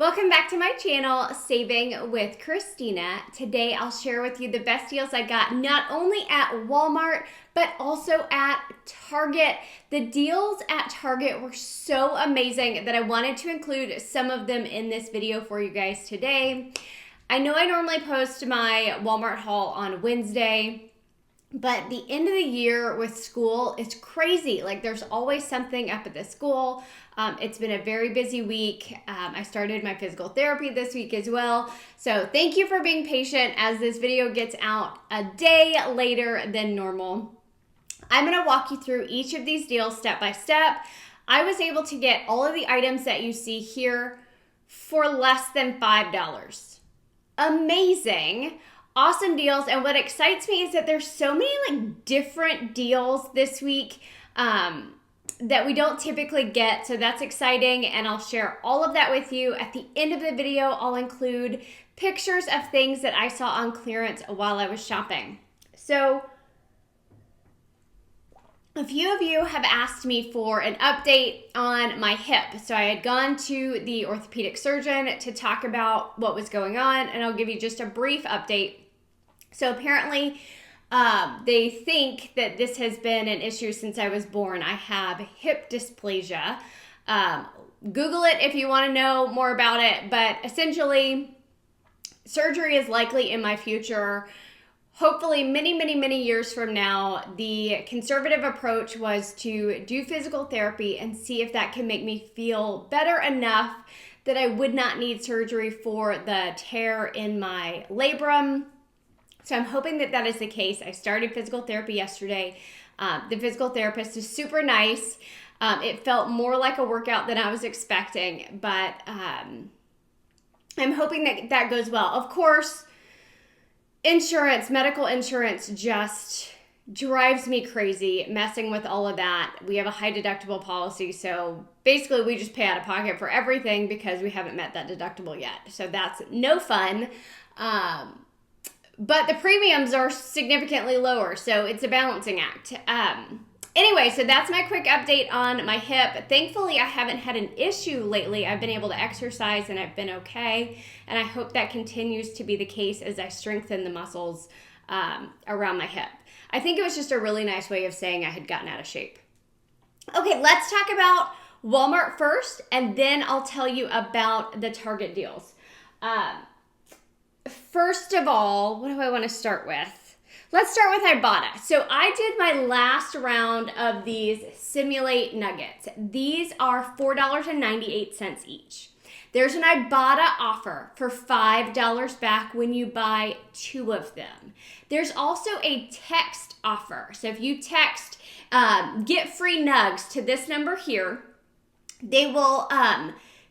Welcome back to my channel, Saving with Christina. Today I'll share with you the best deals I got not only at Walmart, but also at Target. The deals at Target were so amazing that I wanted to include some of them in this video for you guys today. I know I normally post my Walmart haul on Wednesday, but the end of the year with school is crazy. Like there's always something up at the school. It's been a very busy week. I started my physical therapy this week as well. So thank you for being patient as this video gets out a day later than normal. I'm gonna walk you through each of these deals step by step. I was able to get all of the items that you see here for less than $5. Amazing. Awesome deals, and what excites me is that there's so many like different deals this week that we don't typically get, so that's exciting, and I'll share all of that with you. At the end of the video, I'll include pictures of things that I saw on clearance while I was shopping. So a few of you have asked me for an update on my hip. So I had gone to the orthopedic surgeon to talk about what was going on, and I'll give you just a brief update. So apparently they think that this has been an issue since I was born. I have hip dysplasia. Google it if you want to know more about it, but essentially surgery is likely in my future. Hopefully many years from now. The conservative approach was to do physical therapy and see if that can make me feel better enough that I would not need surgery for the tear in my labrum. So I'm hoping that that is the case. I started physical therapy yesterday. The physical therapist is super nice. It felt more like a workout than I was expecting, but I'm hoping that that goes well. Of course, insurance, medical insurance just drives me crazy, messing with all of that. We have a high deductible policy, so basically we just pay out of pocket for everything because we haven't met that deductible yet. So that's no fun. But the premiums are significantly lower, so it's a balancing act. Anyway, so that's my quick update on my hip. Thankfully, I haven't had an issue lately. I've been able to exercise and I've been okay. And I hope that continues to be the case as I strengthen the muscles around my hip. I think it was just a really nice way of saying I had gotten out of shape. Okay, let's talk about Walmart first, and then I'll tell you about the Target deals. First of all, what do I want to start with? Let's start with Ibotta. So I did my last round of these Simulate Nuggets. These are $4.98 each. There's an Ibotta offer for $5 back when you buy 2 of them. There's also a text offer. So if you text get free nugs to this number here, they will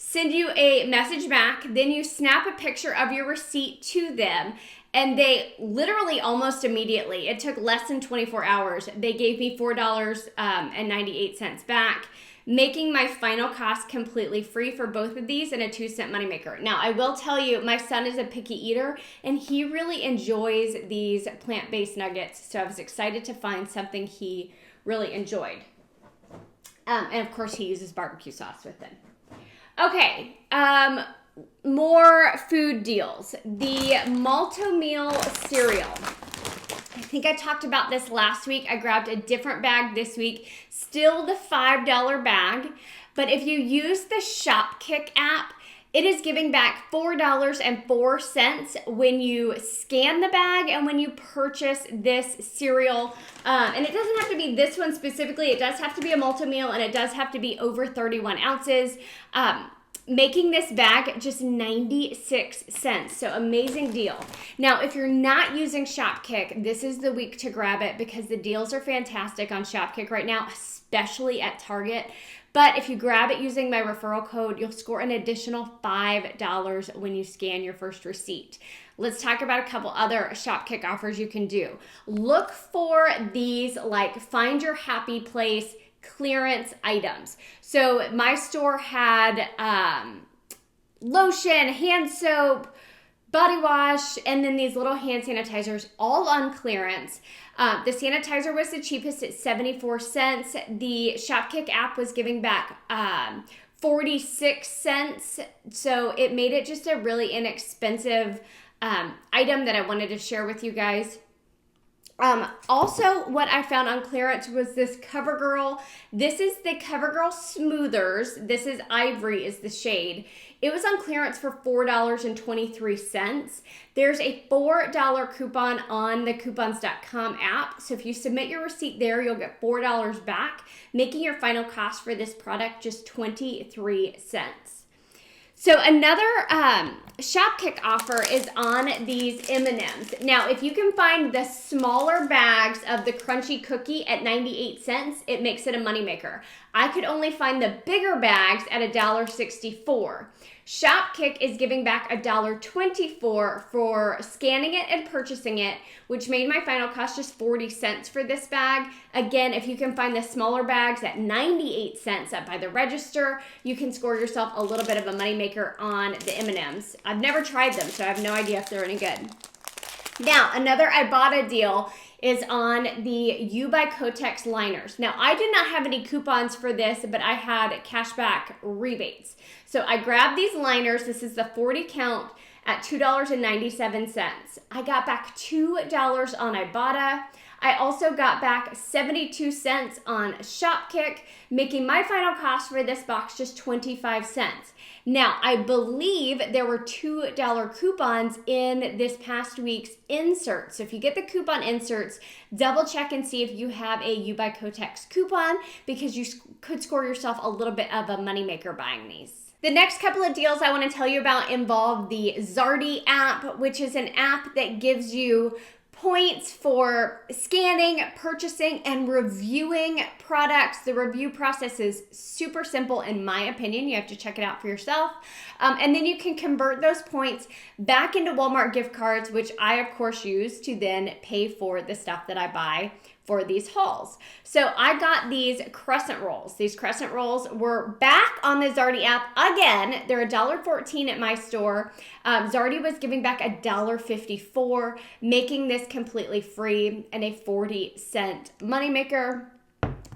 send you a message back, then you snap a picture of your receipt to them, and they literally almost immediately, it took less than 24 hours, they gave me $4.98 back, making my final cost completely free for both of these and a 2-cent moneymaker. Now, I will tell you, my son is a picky eater, and he really enjoys these plant-based nuggets, so I was excited to find something he really enjoyed. And of course, he uses barbecue sauce with it. Okay, more food deals. The Malto-Meal cereal. I think I talked about this last week. I grabbed a different bag this week. Still the $5 bag, but if you use the Shopkick app, it is giving back $4.04 when you scan the bag and when you purchase this cereal. And it doesn't have to be this one specifically. It does have to be a Malto-Meal, and it does have to be over 31 ounces. Making this bag just 96 cents. So amazing deal. Now, if you're not using Shopkick, this is the week to grab it because the deals are fantastic on Shopkick right now, especially at Target. But if you grab it using my referral code, you'll score an additional $5 when you scan your first receipt. Let's talk about a couple other Shopkick offers you can do. Look for these like Find Your Happy Place clearance items. So my store had lotion, hand soap, body wash, and then these little hand sanitizers all on clearance. The sanitizer was the cheapest at 74 cents. The Shopkick app was giving back 46 cents. So it made it just a really inexpensive item that I wanted to share with you guys. Also, what I found on clearance was this Covergirl. This is the Covergirl Smoothers. This is Ivory is the shade. It was on clearance for $4.23. There's a $4 coupon on the coupons.com app. So if you submit your receipt there, you'll get $4 back, making your final cost for this product just 23 cents. So another Shopkick offer is on these M&Ms. Now, if you can find the smaller bags of the crunchy cookie at 98 cents, it makes it a moneymaker. I could only find the bigger bags at $1.64. Shopkick is giving back $1.24 for scanning it and purchasing it, which made my final cost just 40 cents for this bag. Again, if you can find the smaller bags at 98 cents up by the register, you can score yourself a little bit of a moneymaker on the M&Ms. I've never tried them, so I have no idea if they're any good. Now, another Ibotta deal is on the U by Kotex Liners. Now, I did not have any coupons for this, but I had cashback rebates. So I grabbed these liners. This is the 40 count at $2.97. I got back $2 on Ibotta. I also got back 72 cents on Shopkick, making my final cost for this box just 25 cents. Now, I believe there were $2 coupons in this past week's inserts. So if you get the coupon inserts, double check and see if you have a U by Kotex coupon, because you could score yourself a little bit of a moneymaker buying these. The next couple of deals I want to tell you about involve the Zardy app, which is an app that gives you points for scanning, purchasing, and reviewing products. The review process is super simple in my opinion. You have to check it out for yourself. And then you can convert those points back into Walmart gift cards, which I of course use to then pay for the stuff that I buy for these hauls. So I got these crescent rolls. These crescent rolls were back on the Zardy app again. They're $1.14 at my store. Zardy was giving back $1.54, making this completely free and a 40-cent moneymaker.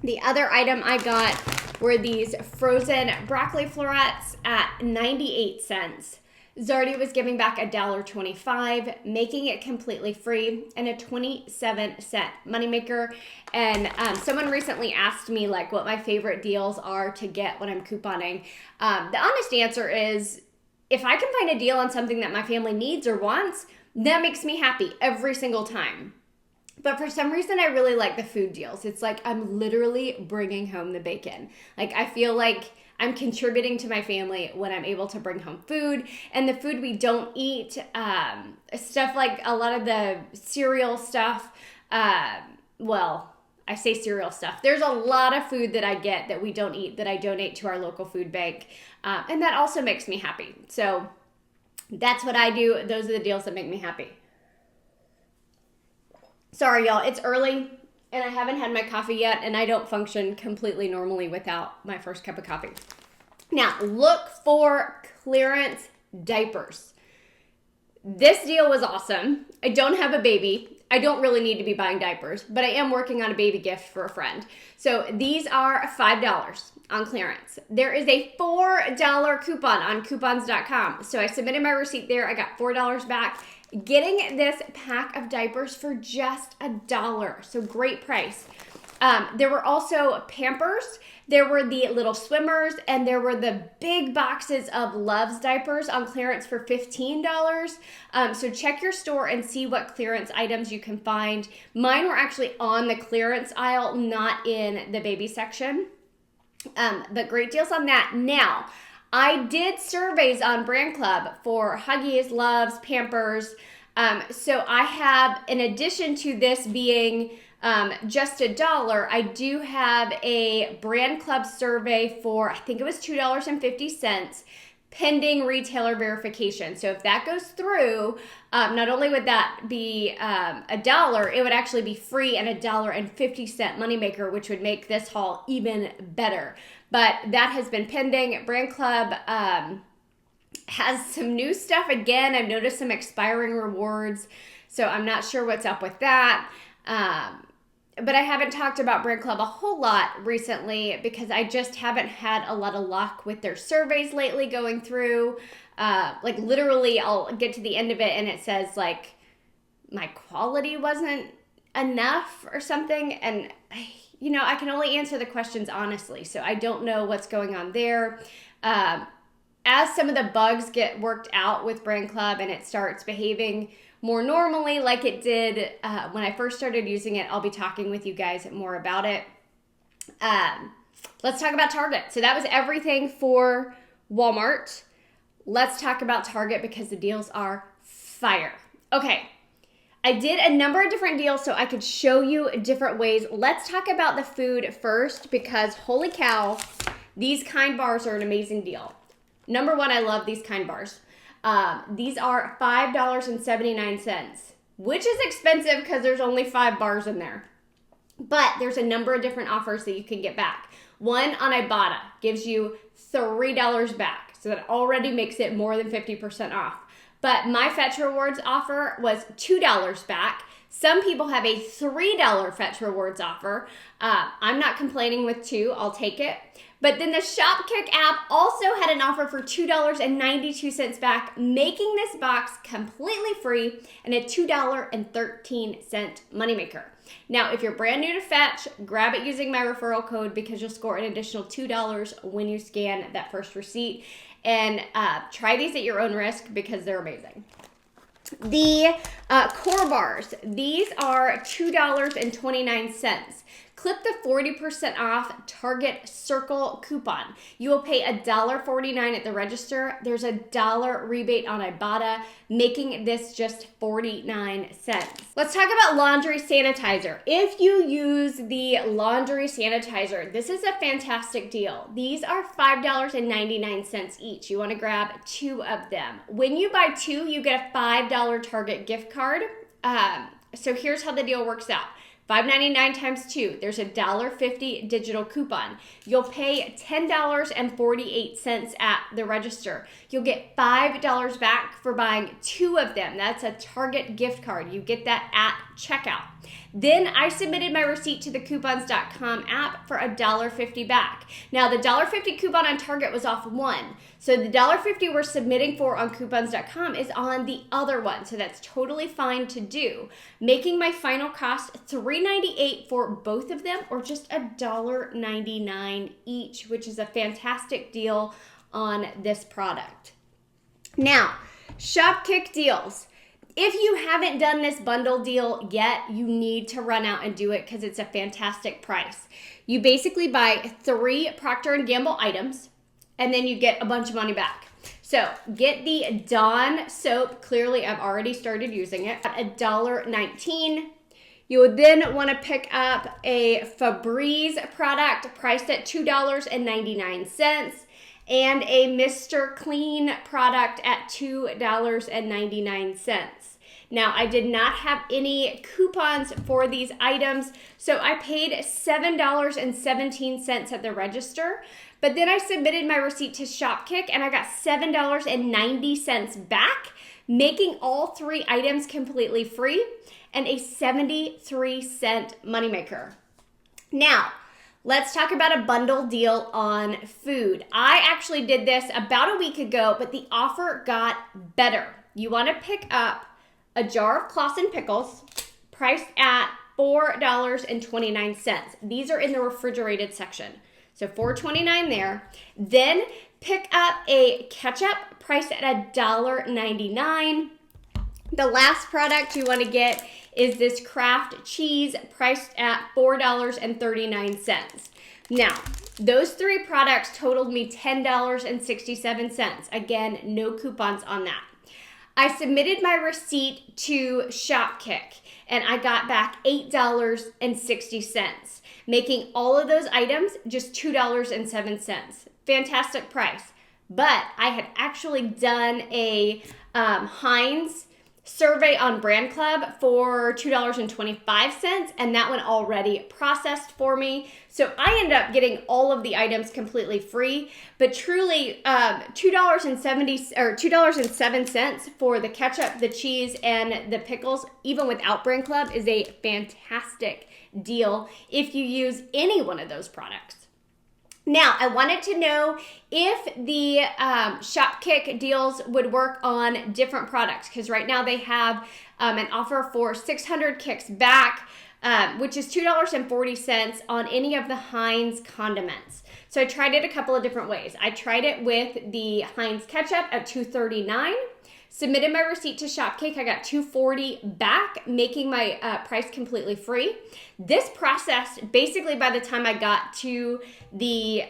The other item I got were these frozen broccoli florets at 98 cents. Zardy was giving back $1.25, making it completely free and a 27-cent moneymaker. And someone recently asked me like what my favorite deals are to get when I'm couponing. The honest answer is, if I can find a deal on something that my family needs or wants, that makes me happy every single time. But for some reason, I really like the food deals. It's like I'm literally bringing home the bacon. Like I feel like I'm contributing to my family when I'm able to bring home food. And the food we don't eat, stuff like a lot of the cereal stuff, well, I say cereal stuff. There's a lot of food that I get that we don't eat that I donate to our local food bank. And that also makes me happy. So that's what I do. Those are the deals that make me happy. Sorry, y'all. It's early and I haven't had my coffee yet, and I don't function completely normally without my first cup of coffee. Now, look for clearance diapers. This deal was awesome. I don't have a baby. I don't really need to be buying diapers, but I am working on a baby gift for a friend. So these are $5 on clearance. There is a $4 coupon on coupons.com. So I submitted my receipt there. I got $4 back. Getting this pack of diapers for just $1. So great price. There were also Pampers. There were the little swimmers, and there were the big boxes of Love's diapers on clearance for $15. So check your store and see what clearance items you can find. Mine were actually on the clearance aisle, not in the baby section. But great deals on that. Now, I did surveys on Brand Club for Huggies, Loves, Pampers. So I have, in addition to this being just $1, I do have a Brand Club survey for, I think it was $2.50, pending retailer verification. So if that goes through, not only would that be $1, it would actually be free and $1.50 moneymaker, which would make this haul even better. But that has been pending. Brand Club has some new stuff again. I've noticed some expiring rewards, so I'm not sure what's up with that. but I haven't talked about Brand Club a whole lot recently because I just haven't had a lot of luck with their surveys lately going through. Like literally I'll get to the end of it and it says like my quality wasn't enough or something. And you know, I can only answer the questions honestly. So I don't know what's going on there. As some of the bugs get worked out with Brand Club and it starts behaving more normally like it did when I first started using it, I'll be talking with you guys more about it. Let's talk about Target. So that was everything for Walmart. Let's talk about Target because the deals are fire. Okay, I did a number of different deals so I could show you different ways. Let's talk about the food first because holy cow, these Kind bars are an amazing deal. Number one, I love these Kind bars. These are $5.79, which is expensive because there's only 5 bars in there. But there's a number of different offers that you can get back. One on Ibotta gives you $3 back. So that already makes it more than 50% off. But my Fetch Rewards offer was $2 back. Some people have a $3 Fetch Rewards offer. I'm not complaining with 2. I'll take it. But then the Shopkick app also had an offer for $2.92 back, making this box completely free and a $2.13 moneymaker. Now, if you're brand new to Fetch, grab it using my referral code because you'll score an additional $2 when you scan that first receipt. And try these at your own risk because they're amazing. The core bars, these are $2.29. Clip the 40% off Target Circle coupon. You will pay $1.49 at the register. There's a $1 rebate on Ibotta, making this just 49 cents. Let's talk about laundry sanitizer. If you use the laundry sanitizer, this is a fantastic deal. These are $5.99 each. You want to grab 2 of them. When you buy 2, you get a $5 Target gift card. So here's how the deal works out. $5.99 times 2, there's a $1.50 digital coupon. You'll pay $10.48 at the register. You'll get $5 back for buying 2 of them. That's a Target gift card. You get that at checkout. Then I submitted my receipt to the coupons.com app for a $1.50 back. Now the $1.50 coupon on Target was off 1. So the $1.50 we're submitting for on coupons.com is on the other one. So that's totally fine to do. Making my final cost $3.98 for both of them or just $1.99 each, which is a fantastic deal on this product. Now, Shopkick Deals. If you haven't done this bundle deal yet, you need to run out and do it because it's a fantastic price. You basically buy 3 Procter & Gamble items and then you get a bunch of money back. So get the Dawn soap. Clearly, I've already started using it at $1.19. You would then want to pick up a Febreze product priced at $2.99 and a Mr. Clean product at $2.99. Now, I did not have any coupons for these items, so I paid $7.17 at the register, but then I submitted my receipt to Shopkick and I got $7.90 back, making all 3 items completely free and a 73-cent moneymaker. Now, let's talk about a bundle deal on food. I actually did this about a week ago, but the offer got better. You want to pick up a jar of Claussen pickles priced at $4.29. These are in the refrigerated section. So $4.29 there. Then pick up a ketchup priced at $1.99. The last product you want to get is this Kraft cheese priced at $4.39. Now, those 3 products totaled me $10.67. Again, no coupons on that. I submitted my receipt to Shopkick and I got back $8.60, making all of those items just $2.07. Fantastic price. But I had actually done a Heinz survey on Brand Club for $2.25, and that one already processed for me. So I ended up getting all of the items completely free, but truly $2.07 for the ketchup, the cheese, and the pickles, even without Brand Club, is a fantastic deal if you use any one of those products. Now, I wanted to know if the Shopkick deals would work on different products, because right now they have an offer for 600 kicks back, which is $2.40 on any of the Heinz condiments. So I tried it a couple of different ways. I tried it with the Heinz ketchup at $2.39. Submitted my receipt to Shopkick. I got $2.40 back, making my price completely free. This processed basically by the time I got to the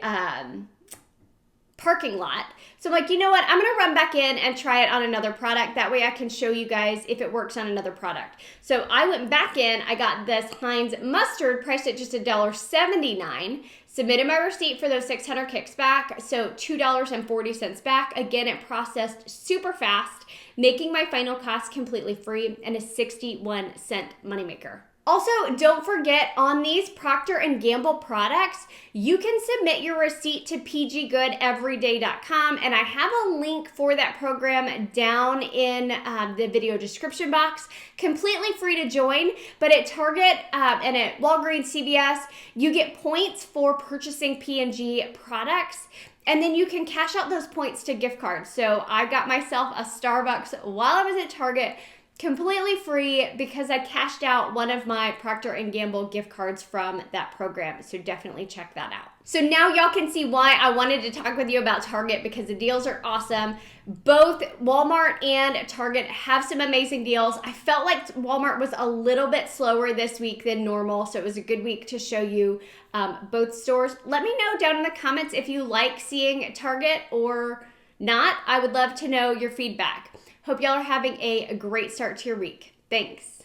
parking lot. So I'm like, you know what? I'm going to run back in and try it on another product. That way I can show you guys if it works on another product. So I went back in. I got this Heinz mustard priced at just $1.79. Submitted my receipt for those 600 kicks back, so $2.40 back. Again, it processed super fast, making my final cost completely free and a 61-cent moneymaker. Also, don't forget, on these Procter & Gamble products, you can submit your receipt to pggoodeveryday.com, and I have a link for that program down in the video description box. Completely free to join, but at Target and at Walgreens, CVS, you get points for purchasing P&G products, and then you can cash out those points to gift cards. So I got myself a Starbucks while I was at Target, completely free, because I cashed out one of my Procter & Gamble gift cards from that program. So definitely check that out. So now y'all can see why I wanted to talk with you about Target, because the deals are awesome. Both Walmart and Target have some amazing deals. I felt like Walmart was a little bit slower this week than normal, so it was a good week to show you both stores. Let me know down in the comments if you like seeing Target or not. I would love to know your feedback. Hope y'all are having a great start to your week. Thanks.